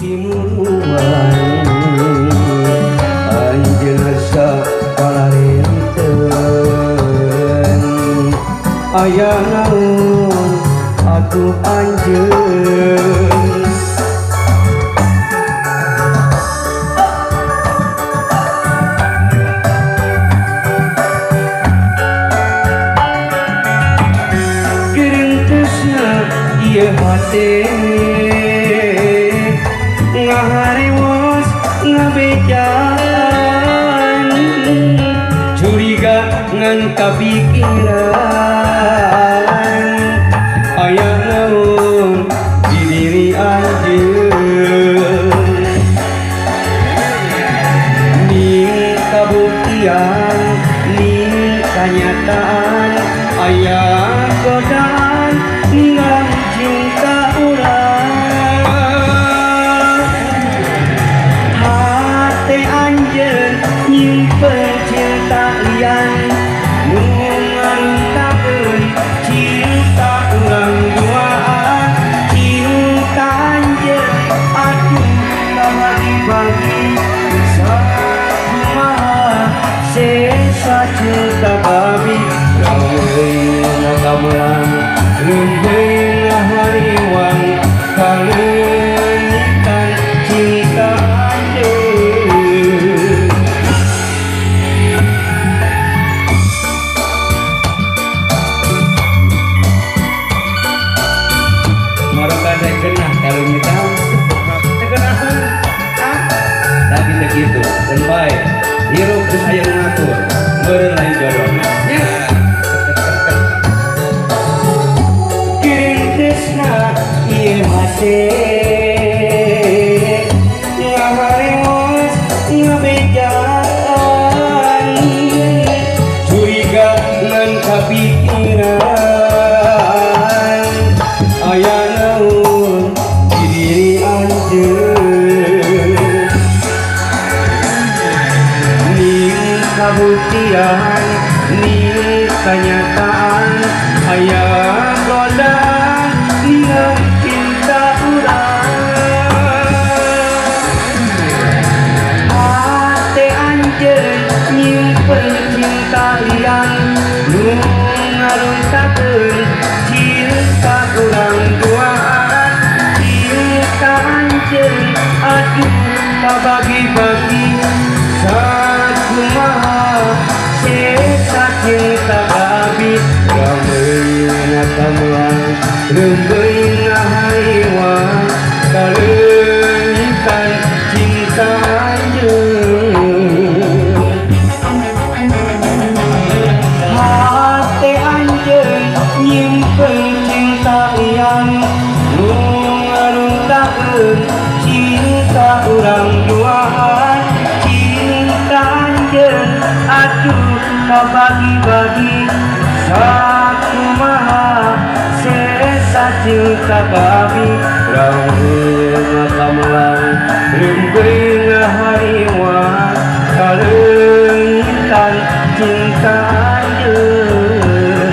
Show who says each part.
Speaker 1: Timuan anjeun saparenteun aya naon atuh anjeun gerentesna ieu hate ngaharewos ngabejaan curiga ngan kapikiran aya naon di diri anjeun ning kabuktian ning kanyataan aya godaan ninggal cinta urang nyimpen cinta lian nu ngarungkakeun cinta urang duaan cinta anjeun aduh kabagi-bagi sakumaha sesa cinta babi rameuing ngagamelang leumpeuing ngahariwang kaleunitan cinta gitu dan baik hirup geus aya ngatur meureun lain jodohna gerentesna ieu hate ngaharewos ngabejaan curiga ngan kapikiran aya naon di diri anjeun kabuktian ning kanyataan aya godaan ninggal cinta urang hate anjeun nyimpen cinta lian nu ngarungkakeun cinta urang duaan cinta anjeun aduh kabagi-bagi sakumaha sesa cinta babi rameuing ngagamelang leumpeuing ngahariwang kaleunitan cinta anjeun hate anjeun nyimpen cinta lian nu ngarungkakeun cinta urang duaan aduh kabagi-bagi sakumaha sesa cinta babi rameuing ngagamelang leumpeuing ngahariwang kaleunitan cinta anjeun